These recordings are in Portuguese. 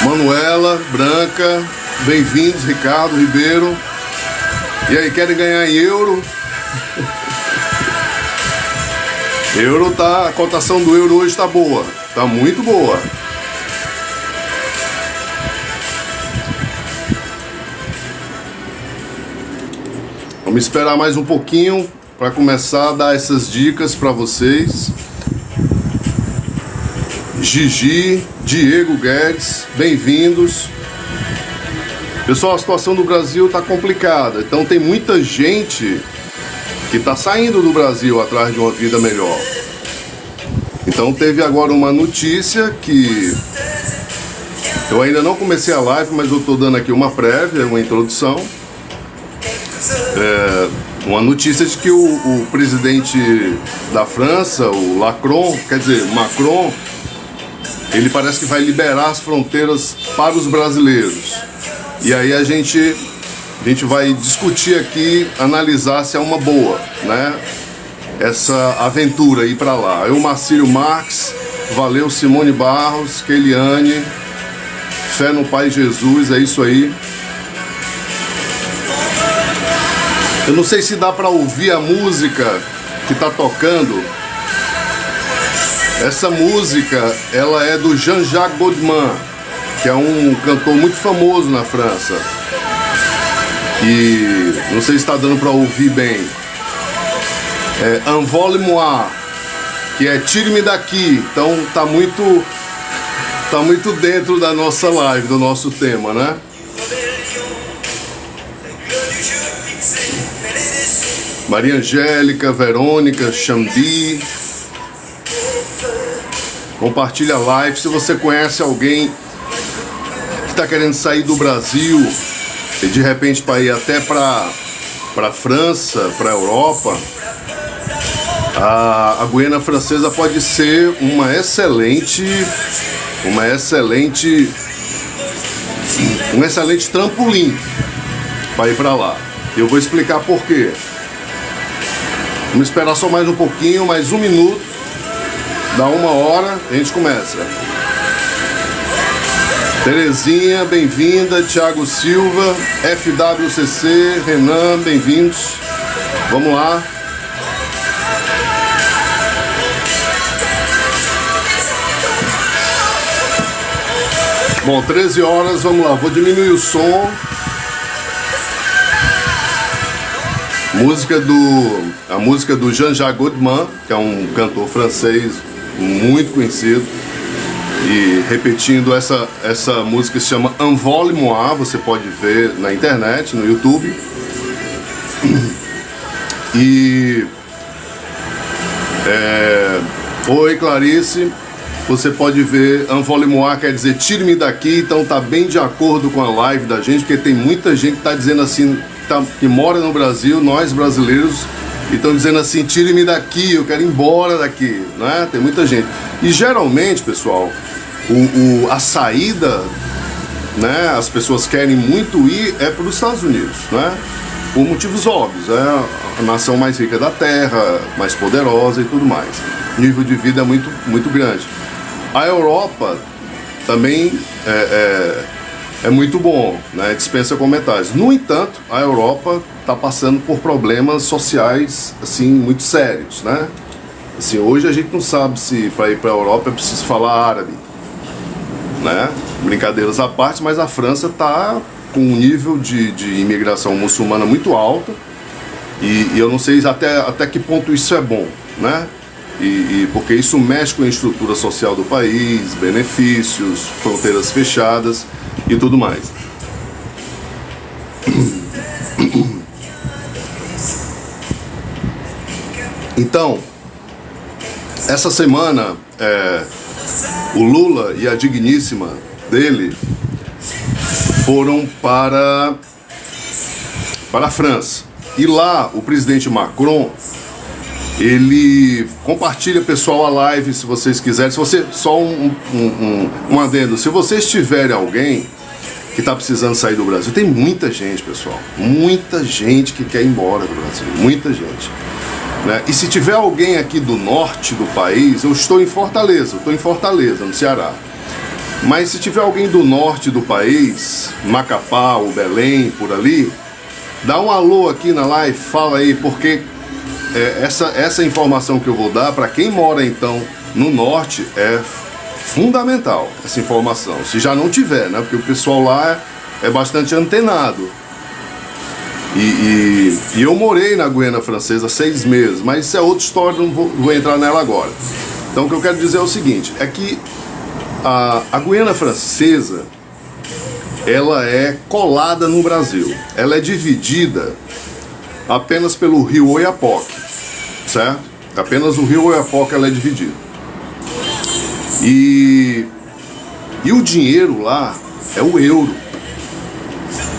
Manuela, Branca, bem-vindos, Ricardo, Ribeiro. E aí, querem ganhar em euro? Euro tá, a cotação do euro hoje tá boa, tá muito boa. Vamos esperar mais um pouquinho para começar a dar essas dicas para vocês. Gigi, Diego Guedes, bem-vindos. Pessoal, a situação do Brasil está complicada, então tem muita gente que está saindo do Brasil atrás de uma vida melhor. Então teve agora uma notícia que eu ainda não comecei a live, mas eu estou dando aqui uma prévia, uma introdução. Uma notícia de que o presidente da França, o Macron, ele parece que vai liberar as fronteiras para os brasileiros. E aí a gente vai discutir aqui, analisar se é uma boa, né? Essa aventura ir para lá. Eu, Marcílio Marques, valeu, Simone Barros, Keliane, fé no Pai Jesus, é isso aí. Eu não sei se dá para ouvir a música que tá tocando. Essa música, ela é do Jean-Jacques Goldman, que é um cantor muito famoso na França. E não sei se está dando para ouvir bem. É Envole-moi, que é Tire-me daqui. Então tá muito dentro da nossa live, do nosso tema, né? Maria Angélica, Verônica, Xandi. Compartilha a live. Se você conhece alguém que está querendo sair do Brasil e de repente para ir até para França, para a Europa, a Guiana Francesa pode ser um excelente trampolim para ir para lá. Eu vou explicar por quê. Vamos esperar só mais um pouquinho, mais um minuto. Dá 1h, a gente começa. Terezinha, bem-vinda. Thiago Silva, FWCC, Renan, bem-vindos. Vamos lá. Bom, 13 horas, vamos lá. Vou diminuir o som. A música do Jean-Jacques Goldman, que é um cantor francês muito conhecido, e repetindo, essa música se chama Envole-moi, você pode ver na internet, no YouTube. E oi Clarice, você pode ver Envole-moi, quer dizer tire-me daqui, então tá bem de acordo com a live da gente, porque tem muita gente que tá dizendo assim, que mora no Brasil, nós brasileiros, e estão dizendo assim, tire-me daqui, eu quero ir embora daqui, né? Tem muita gente. E geralmente, pessoal, a saída, né, as pessoas querem muito ir para os Estados Unidos, né? Por motivos óbvios, é a nação mais rica da Terra, mais poderosa e tudo mais. O nível de vida é muito, muito grande. A Europa também é muito bom, né? Dispensa comentários. No entanto, a Europa está passando por problemas sociais assim muito sérios, né? Assim, hoje a gente não sabe se para ir para a Europa é preciso falar árabe, né? Brincadeiras à parte, mas a França está com um nível de imigração muçulmana muito alto e eu não sei até que ponto isso é bom, né? Porque isso mexe com a estrutura social do país, benefícios, fronteiras fechadas e tudo mais. Então, essa semana o Lula e a digníssima dele foram para a França. E lá o presidente Macron, ele compartilha, pessoal, a live se vocês quiserem. Se você, só um adendo, se vocês tiverem alguém que está precisando sair do Brasil, tem muita gente, pessoal, muita gente que quer ir embora do Brasil, muita gente, né? E se tiver alguém aqui do norte do país, eu estou em Fortaleza, no Ceará. Mas se tiver alguém do norte do país, Macapá ou Belém, por ali, dá um alô aqui na live, fala aí, porque essa informação que eu vou dar, para quem mora então no norte, é fundamental essa informação. Se já não tiver, né? Porque o pessoal lá é bastante antenado. E eu morei na Guiana Francesa 6 meses, mas isso é outra história, não vou entrar nela agora. Então o que eu quero dizer é o seguinte, é que a Guiana Francesa, ela é colada no Brasil. Ela é dividida apenas pelo rio Oiapoque, certo? Apenas o rio Oiapoque ela é dividida. E o dinheiro lá é o euro,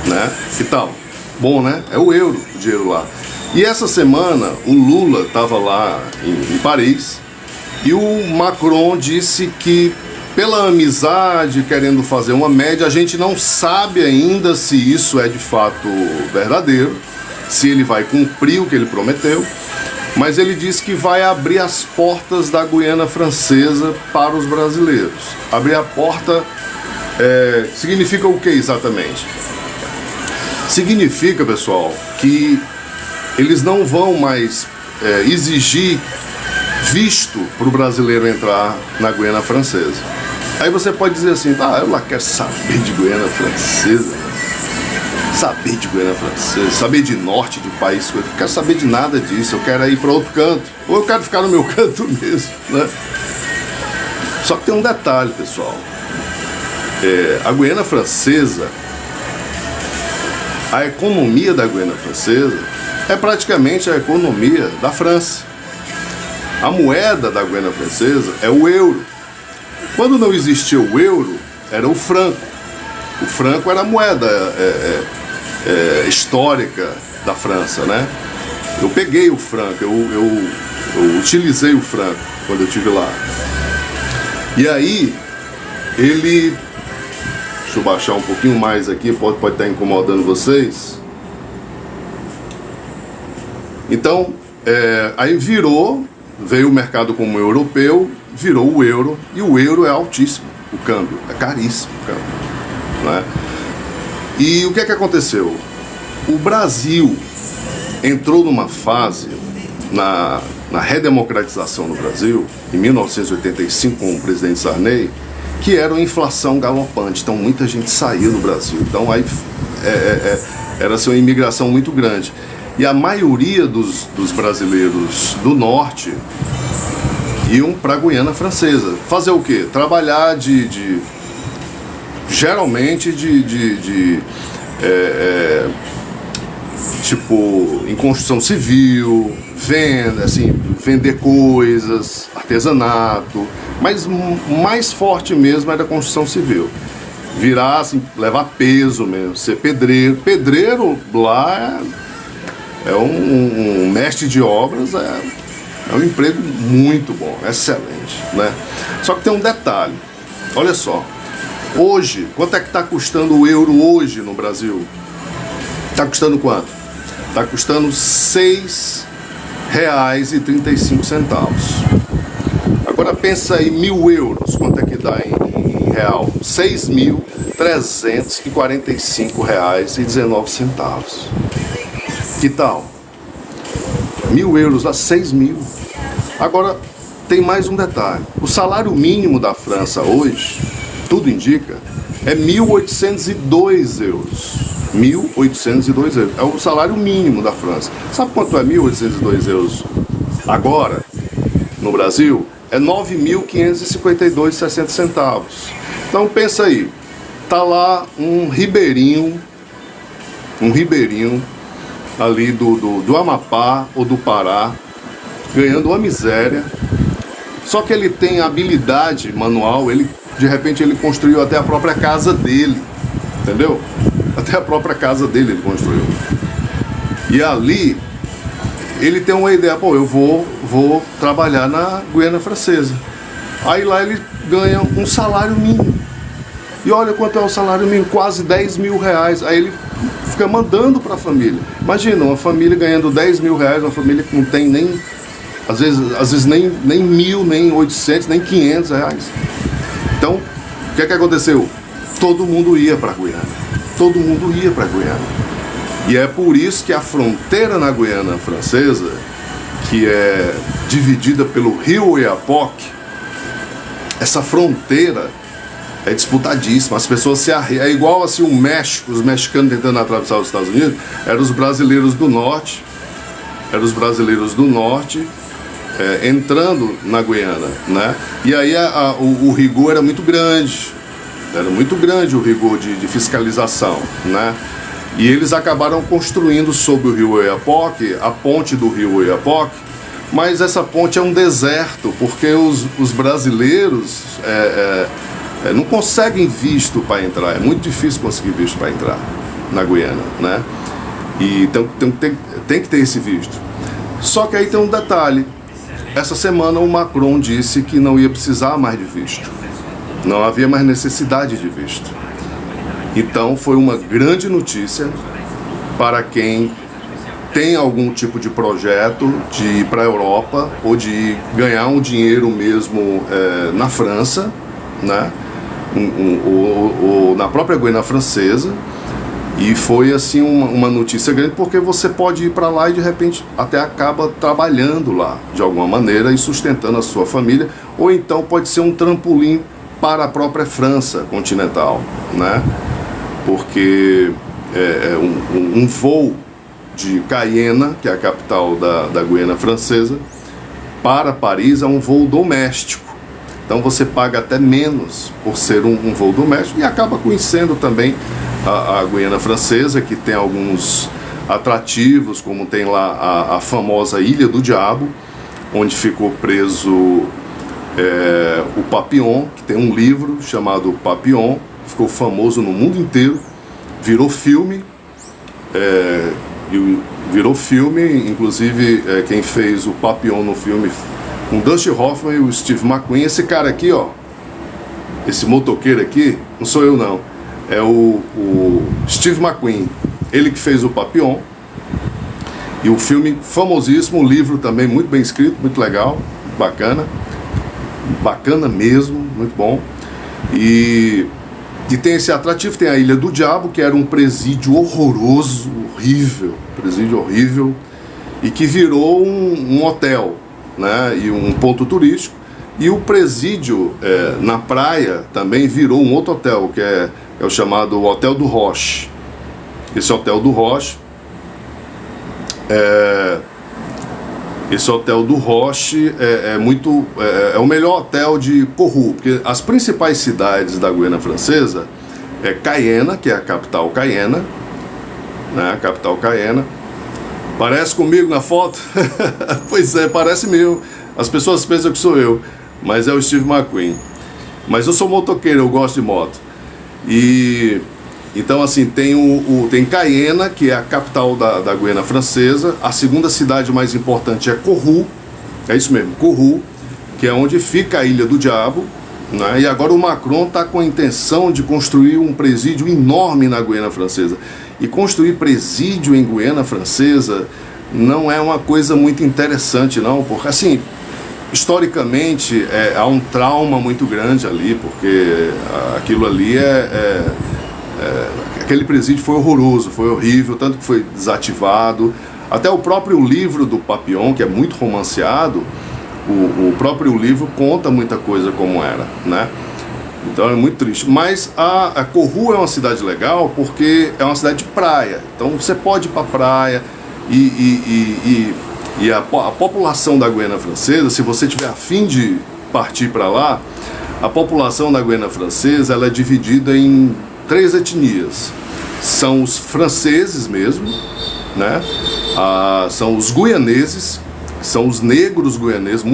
né? Que tal? Bom, né? É o euro, o dinheiro lá. E essa semana o Lula estava lá em Paris e o Macron disse que, pela amizade, querendo fazer uma média, a gente não sabe ainda se isso é de fato verdadeiro, se ele vai cumprir o que ele prometeu, mas ele disse que vai abrir as portas da Guiana Francesa para os brasileiros. Abrir a porta significa o que exatamente? Significa, pessoal, que eles não vão mais exigir visto para o brasileiro entrar na Guiana Francesa. Aí você pode dizer assim, eu lá quero saber de Guiana Francesa, saber de Guiana Francesa, saber de norte de país, eu não quero saber de nada disso, eu quero ir para outro canto, ou eu quero ficar no meu canto mesmo, né? Só que tem um detalhe, pessoal, a Guiana Francesa, a economia da Guiana Francesa é praticamente a economia da França. A moeda da Guiana Francesa é o euro. Quando não existia o euro, era o franco. O franco era a moeda histórica da França, né? Eu peguei o franco, eu utilizei o franco quando eu estive lá. E aí, ele... Deixa eu baixar um pouquinho mais aqui, pode estar incomodando vocês. Então, aí veio o mercado como europeu, virou o euro, e o euro é altíssimo, o câmbio, é caríssimo o câmbio, né? E o que é que aconteceu? O Brasil entrou numa fase, na redemocratização no Brasil, em 1985, com o presidente Sarney, que era uma inflação galopante, então muita gente saiu do Brasil, então aí era assim, uma imigração muito grande. E a maioria dos brasileiros do norte iam para a Guiana Francesa. Fazer o quê? Trabalhar geralmente tipo, em construção civil, vender coisas, artesanato, mas mais forte mesmo era a construção civil. Virar, assim, levar peso mesmo, ser pedreiro. Pedreiro lá é um mestre de obras, é um emprego muito bom, excelente, né? Só que tem um detalhe, olha só, hoje, quanto é que está custando o euro hoje no Brasil? Está custando quanto? Está custando R$ 6,35. Agora pensa aí, 1.000 euros, quanto é que dá em real? R$ 6.345,19. Que tal? 1.000 euros dá 6.000. Agora, tem mais um detalhe. O salário mínimo da França hoje, tudo indica, é 1.802 euros. 1.802 euros. É o salário mínimo da França. Sabe quanto é 1.802 euros agora, no Brasil? É 9.552,60. Então pensa aí, tá lá um ribeirinho ali do Amapá ou do Pará, ganhando uma miséria, só que ele tem habilidade manual, de repente ele construiu até a própria casa dele, entendeu? Até a própria casa dele ele construiu. E ali, ele tem uma ideia, eu vou trabalhar na Guiana Francesa. Aí lá ele ganha um salário mínimo. E olha quanto é o salário mínimo, quase 10 mil reais. Aí ele fica mandando para a família. Imagina, uma família ganhando 10 mil reais, uma família que não tem nem, às vezes nem 1.000, nem 800, nem 500 reais. Então, o que é que aconteceu? Todo mundo ia para a Guiana. Todo mundo ia para a Guiana. E é por isso que a fronteira na Guiana Francesa, que é dividida pelo rio Oiapoque, essa fronteira é disputadíssima. As pessoas se arriam. É igual assim o México, os mexicanos tentando atravessar os Estados Unidos, eram os brasileiros do norte, entrando na Guiana, né? E aí o rigor era muito grande o rigor de fiscalização, né? E eles acabaram construindo sobre o rio Oiapoque, a ponte do rio Oiapoque, mas essa ponte é um deserto, porque os brasileiros não conseguem visto para entrar, é muito difícil conseguir visto para entrar na Guiana, né? E então tem que ter esse visto. Só que aí tem um detalhe, essa semana o Macron disse que não ia precisar mais de visto, não havia mais necessidade de visto. Então foi uma grande notícia para quem tem algum tipo de projeto de ir para a Europa ou de ganhar um dinheiro mesmo na França, né? Ou na própria Guiana Francesa. E foi assim uma notícia grande, porque você pode ir para lá e de repente até acaba trabalhando lá de alguma maneira e sustentando a sua família, ou então pode ser um trampolim para a própria França continental, né? Porque um voo de Cayena, que é a capital da Guiana Francesa, para Paris é um voo doméstico. Então você paga até menos por ser um voo doméstico e acaba conhecendo também a Guiana Francesa, que tem alguns atrativos, como tem lá a famosa Ilha do Diabo, onde ficou preso o Papillon, que tem um livro chamado Papillon, ficou famoso no mundo inteiro, virou filme, inclusive quem fez o Papillon no filme, com Dustin Hoffman e o Steve McQueen. Esse cara aqui, ó, esse motoqueiro aqui, não sou eu não, é o Steve McQueen, ele que fez o Papillon, e o filme famosíssimo, o livro também muito bem escrito, muito legal, bacana mesmo, muito bom. E tem esse atrativo, tem a Ilha do Diabo, que era um presídio horroroso, horrível, e que virou um hotel, né, e um ponto turístico. E o presídio na praia também virou um outro hotel, que é o chamado Hotel do Roche. Esse Hotel do Roche é o melhor hotel de Kourou, porque as principais cidades da Guiana Francesa é Cayena, que é a capital Cayena, né, a capital Cayena. Parece comigo na foto? Pois é, parece mesmo. As pessoas pensam que sou eu, mas é o Steve McQueen. Mas eu sou motoqueiro, eu gosto de moto. E então assim, tem Cayena, que é a capital da Guiana Francesa. A segunda cidade mais importante é Kourou, é isso mesmo, Kourou, que é onde fica a Ilha do Diabo, né? E agora o Macron está com a intenção de construir um presídio enorme na Guiana Francesa. E construir presídio em Guiana Francesa não é uma coisa muito interessante, não, porque assim, historicamente há um trauma muito grande ali, porque aquilo ali aquele presídio foi horroroso, foi horrível, tanto que foi desativado. Até o próprio livro do Papillon, que é muito romanceado, o próprio livro conta muita coisa como era, né? Então é muito triste. Mas a Kourou é uma cidade legal porque é uma cidade de praia. Então você pode ir para a praia e a população da Guiana Francesa, se você tiver a fim de partir para lá, a população da Guiana Francesa ela é dividida em 3 etnias. São os franceses mesmo, né? São os guianeses, são os negros guianeses,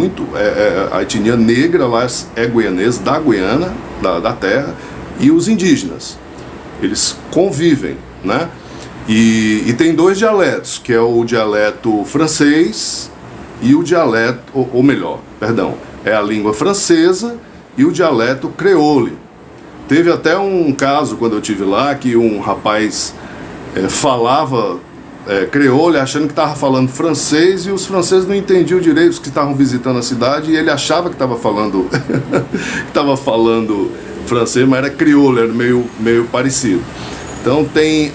a etnia negra lá é guianesa, da Guiana, da terra, e os indígenas. Eles convivem, né? E tem 2 dialetos, que é o dialeto francês e o dialeto, ou melhor, perdão, é a língua francesa e o dialeto creole. Teve até um caso, quando eu estive lá, que um rapaz falava creole, achando que estava falando francês, e os franceses não entendiam direito, os que estavam visitando a cidade, e ele achava que estava falando francês, mas era crioulo, era meio parecido. Então tem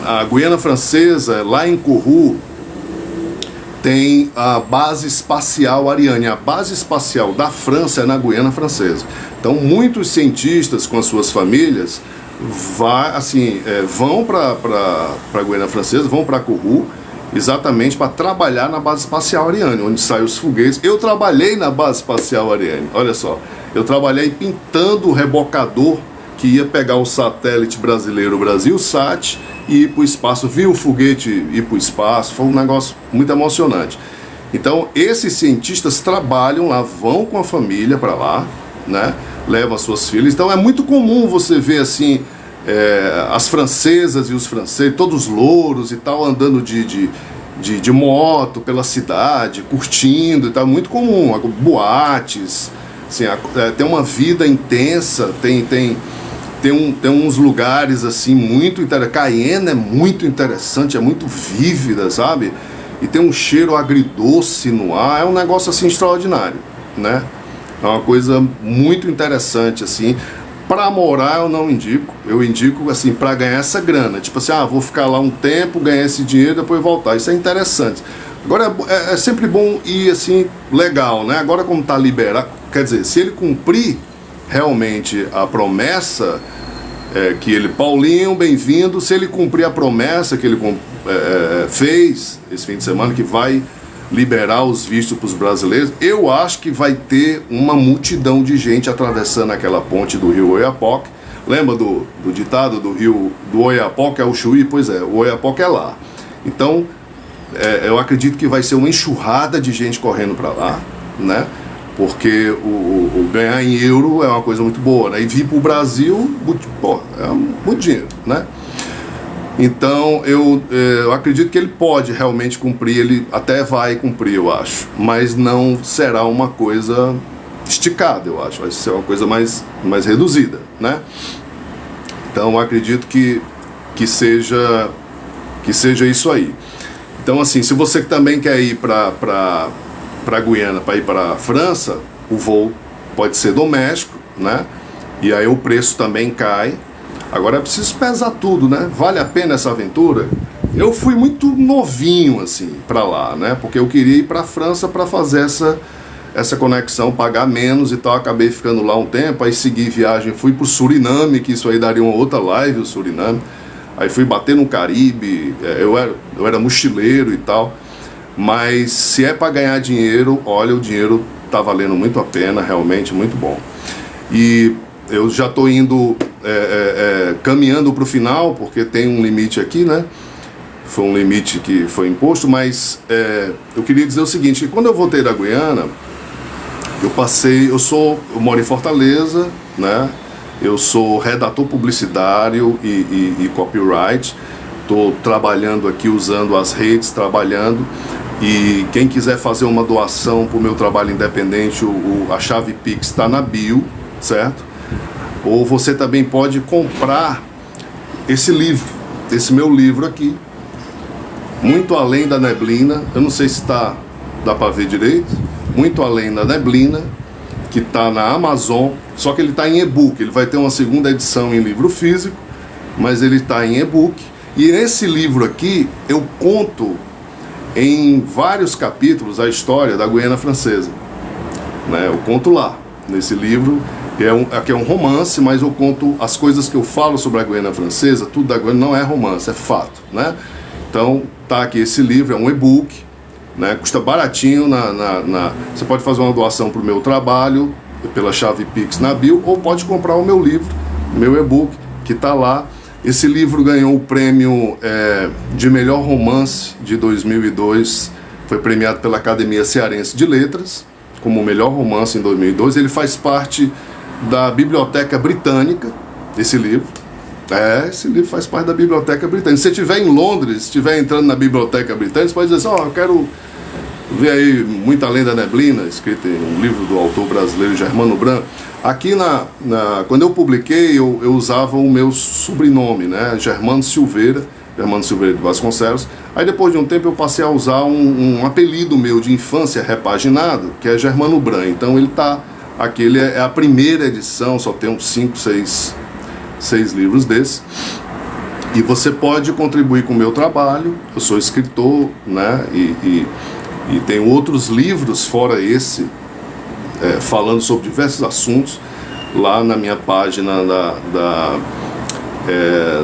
a Guiana Francesa, lá em Kourou, tem a base espacial Ariane. A base espacial da França é na Guiana Francesa. Então muitos cientistas com as suas famílias vão para a Guiana Francesa, vão para Kourou, exatamente para trabalhar na base espacial Ariane, onde saem os foguetes. Eu trabalhei na base espacial Ariane, olha só. Eu trabalhei pintando o rebocador que ia pegar o satélite brasileiro, o Brasilsat, e ir para o espaço. Vi o foguete ir para o espaço, foi um negócio muito emocionante. Então, esses cientistas trabalham lá, vão com a família para lá, né? Levam as suas filhas. Então, é muito comum você ver assim, as francesas e os franceses, todos louros e tal, andando de moto pela cidade, curtindo e tal. Muito comum, boates, assim, tem uma vida intensa, tem uns lugares assim muito interessantes. Cayenne é muito interessante, é muito vívida, sabe? E tem um cheiro agridoce no ar, é um negócio assim extraordinário, né? É uma coisa muito interessante assim. Para morar eu não indico, eu indico assim para ganhar essa grana, tipo assim, vou ficar lá um tempo, ganhar esse dinheiro, depois voltar. Isso é interessante. Agora é sempre bom ir assim, legal, né? Agora como está liberado, quer dizer, se ele cumprir realmente a promessa que ele, Paulinho, bem-vindo, se ele cumprir a promessa que ele fez esse fim de semana, que vai liberar os vistos para os brasileiros, eu acho que vai ter uma multidão de gente atravessando aquela ponte do rio Oiapoque. Lembra do ditado do rio do Oiapoque é o Chuí? Pois é, o Oiapoque é lá. Então, eu acredito que vai ser uma enxurrada de gente correndo para lá, né? Porque o ganhar em euro é uma coisa muito boa, né? E vir para o Brasil, é muito dinheiro, né? Então eu acredito que ele pode realmente cumprir, ele até vai cumprir, eu acho, mas não será uma coisa esticada, eu acho, vai ser uma coisa mais reduzida, né? Então eu acredito que seja isso aí. Então assim, se você também quer ir para Guiana, para ir para a França, o voo pode ser doméstico, né? E aí o preço também cai. Agora é preciso pesar tudo, né? Vale a pena essa aventura? Eu fui muito novinho assim para lá, né? Porque eu queria ir para a França para fazer essa conexão, pagar menos e tal. Acabei ficando lá um tempo, aí segui viagem, fui para o Suriname, que isso aí daria uma outra live, o Suriname. Aí fui bater no Caribe, eu era mochileiro e tal. Mas se é para ganhar dinheiro, olha, o dinheiro tá valendo muito a pena, realmente muito bom. E eu já estou indo caminhando para o final, porque tem um limite aqui, né? Foi um limite que foi imposto, mas eu queria dizer o seguinte, que quando eu voltei da Guiana, eu moro em Fortaleza, né? Eu sou redator publicitário e copyright, estou trabalhando aqui, usando as redes, trabalhando, e quem quiser fazer uma doação para o meu trabalho independente, a chave Pix está na bio, certo? Ou você também pode comprar esse livro, esse meu livro aqui, Muito Além da Neblina. Eu não sei se dá para ver direito. Muito Além da Neblina, que está na Amazon, só que ele está em e-book. Ele vai ter uma segunda edição em livro físico, mas ele está em e-book. E nesse livro aqui eu conto em vários capítulos a história da Guiana Francesa, né? Eu conto lá nesse livro. Aqui é um romance, mas eu conto as coisas que eu falo sobre a Guiana Francesa. Tudo da Guiana não é romance, é fato, né? Então tá aqui esse livro, é um e-book, né? Custa baratinho, você pode fazer uma doação para o meu trabalho pela chave Pix na bio, ou pode comprar o meu livro, meu e-book, que tá lá. Esse livro ganhou o prêmio de melhor romance de 2002, foi premiado pela Academia Cearense de Letras como o melhor romance em 2002. Ele faz parte da Biblioteca Britânica, esse livro. Esse livro faz parte da Biblioteca Britânica. Se você estiver em Londres, estiver entrando na Biblioteca Britânica, você pode dizer assim, eu quero ver aí Muito Além da Neblina, escrito em um livro do autor brasileiro Germano Bran. Aqui quando eu publiquei, eu usava o meu sobrenome, né? Germano Silveira de Vasconcelos. Aí depois de um tempo eu passei a usar um apelido meu de infância repaginado, que é Germano Bran. Então ele está Aquele é a primeira edição, só tem uns 5, 6 livros desses. E você pode contribuir com o meu trabalho. Eu sou escritor, né? E tenho outros livros fora esse, falando sobre diversos assuntos, lá na minha página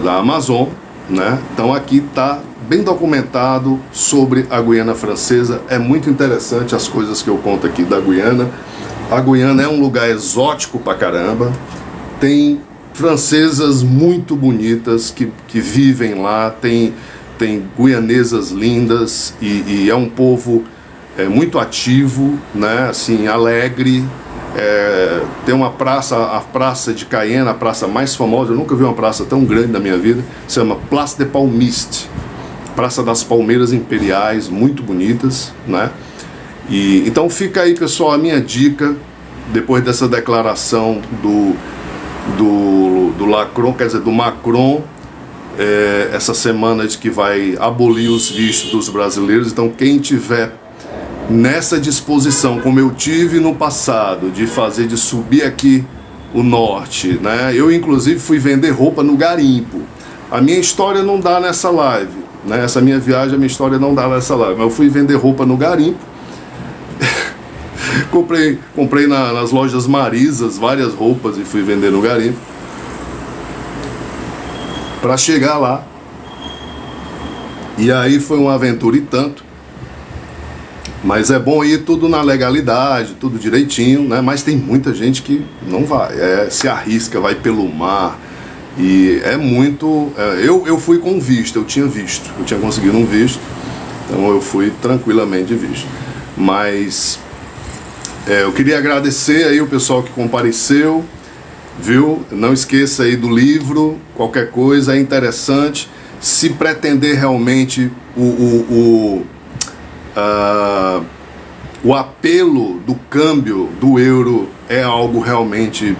da Amazon, né? Então aqui está bem documentado sobre a Guiana Francesa. É muito interessante as coisas que eu conto aqui da Guiana. A Guiana é um lugar exótico pra caramba. Tem francesas muito bonitas que vivem lá, tem guianesas lindas e é um povo muito ativo, né? Assim, alegre. Tem uma praça, a Praça de Cayenne, a praça mais famosa. Eu nunca vi uma praça tão grande na minha vida. Se chama Place des Palmistes, Praça das Palmeiras Imperiais, muito bonitas, né? E então fica aí, pessoal, a minha dica depois dessa declaração do Lacron, quer dizer, do Macron, essa semana, de que vai abolir os vistos dos brasileiros. Então quem tiver nessa disposição, como eu tive no passado, de subir aqui o norte, né? Eu inclusive fui vender roupa no garimpo. A minha história não dá nessa live, né? Essa minha viagem, a minha história não dá nessa live, mas eu fui vender roupa no garimpo. comprei nas lojas Marisas várias roupas e fui vender no garimpo. Para chegar lá, e aí foi uma aventura e tanto. Mas é bom ir tudo na legalidade, tudo direitinho, né? Mas tem muita gente que não vai, se arrisca, vai pelo mar. E é muito... eu fui com visto, eu tinha conseguido um visto. Então eu fui tranquilamente visto. Mas eu queria agradecer aí o pessoal que compareceu, viu? Não esqueça aí do livro, qualquer coisa, é interessante. Se pretender realmente o apelo do câmbio do euro, é algo realmente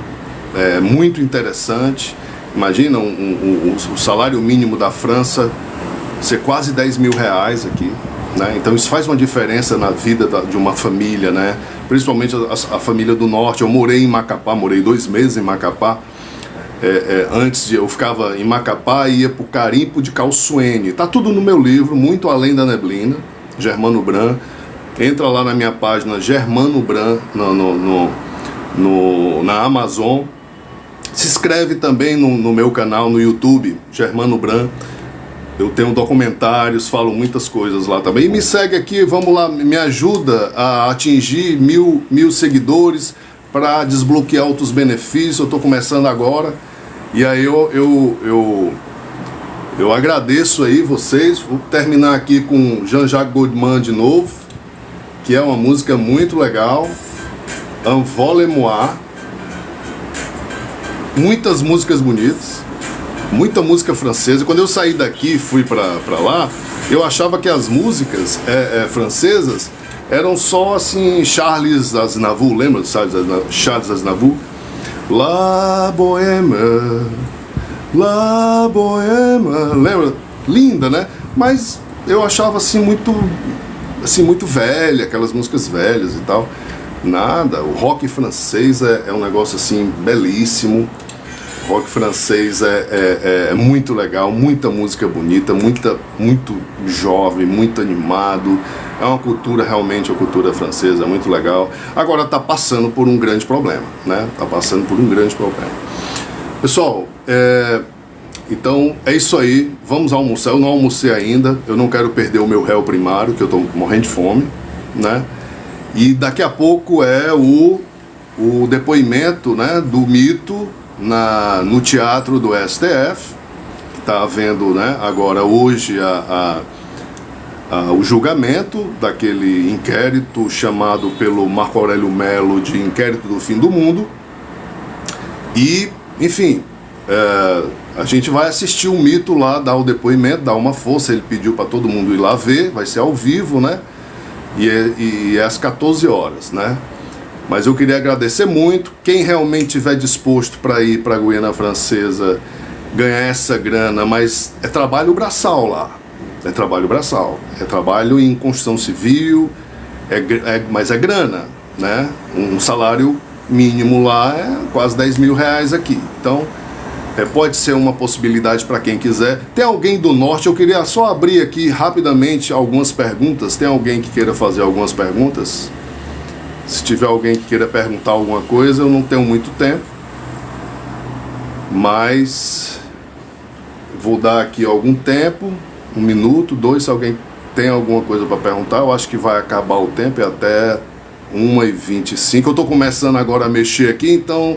muito interessante. Imagina o salário mínimo da França ser quase 10 mil reais aqui, né? Então isso faz uma diferença na vida de uma família, né? Principalmente a família do norte. Eu morei em Macapá, morei 2 meses em Macapá. Eu ficava em Macapá e ia para o Carimpo de Calçoene. Tá tudo no meu livro, Muito Além da Neblina, Germano Bran. Entra lá na minha página Germano Bran na Amazon. Se inscreve também no meu canal no YouTube, Germano Bran. Eu tenho documentários, falo muitas coisas lá também. E me segue aqui, vamos lá, me ajuda a atingir mil seguidores para desbloquear outros benefícios. Eu estou começando agora. E aí eu agradeço aí vocês. Vou terminar aqui com Jean-Jacques Goldman de novo, que é uma música muito legal. Envolez-moi. Muitas músicas bonitas, muita música francesa. Quando eu saí daqui e fui pra lá, eu achava que as músicas francesas eram só assim, Charles Aznavour, lembra de Charles Aznavour? La Bohème, lembra? Linda, né? Mas eu achava assim muito velha, aquelas músicas velhas e tal. Nada, o rock francês é um negócio assim belíssimo. O rock francês é muito legal, muita música bonita, muito jovem, muito animado. É uma cultura, realmente, a cultura francesa é muito legal. Agora está passando por um grande problema, né? Está passando por um grande problema. Pessoal, então é isso aí. Vamos almoçar. Eu não almocei ainda. Eu não quero perder o meu réu primário, que eu estou morrendo de fome, né? E daqui a pouco é o depoimento, né, do mito no teatro do STF, que está havendo, né, agora hoje o julgamento daquele inquérito chamado pelo Marco Aurélio Melo de Inquérito do Fim do Mundo. E, enfim, a gente vai assistir o mito lá, dar o depoimento, dar uma força. Ele pediu para todo mundo ir lá ver, vai ser ao vivo, né? E é às 14 horas, né? Mas eu queria agradecer muito. Quem realmente estiver disposto para ir para a Guiana Francesa, ganhar essa grana, mas é trabalho braçal lá. É trabalho braçal. É trabalho em construção civil, mas é grana, né? Um salário mínimo lá é quase 10 mil reais aqui. Então, pode ser uma possibilidade para quem quiser. Tem alguém do norte? Eu queria só abrir aqui rapidamente algumas perguntas. Tem alguém que queira fazer algumas perguntas? Se tiver alguém que queira perguntar alguma coisa, eu não tenho muito tempo, mas vou dar aqui algum tempo, 1 minuto, 2, se alguém tem alguma coisa para perguntar. Eu acho que vai acabar o tempo, é até 1h25. Eu estou começando agora a mexer aqui, então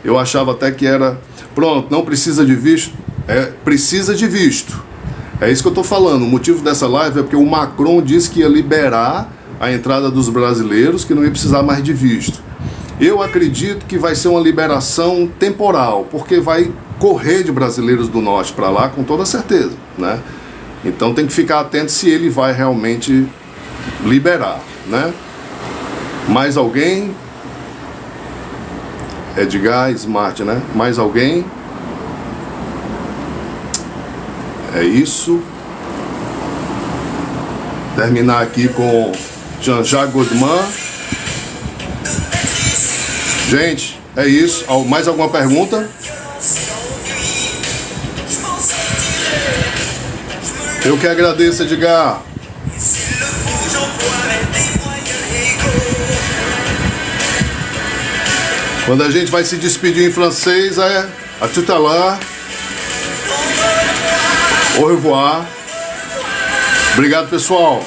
eu achava até que era... Pronto, não precisa de visto? Precisa de visto. É isso que eu estou falando. O motivo dessa live é porque o Macron disse que ia liberar a entrada dos brasileiros, que não ia precisar mais de visto. Eu acredito que vai ser uma liberação temporal, porque vai correr de brasileiros do norte para lá com toda certeza, né? Então tem que ficar atento se ele vai realmente liberar, né? Mais alguém? Edgar Smart, né? Mais alguém? É isso. Terminar aqui com Jean-Jacques Goldman. Gente, é isso. Mais alguma pergunta? Eu que agradeço, Edgar. Quando a gente vai se despedir em francês é à tout à l'heure, au revoir. Obrigado, pessoal.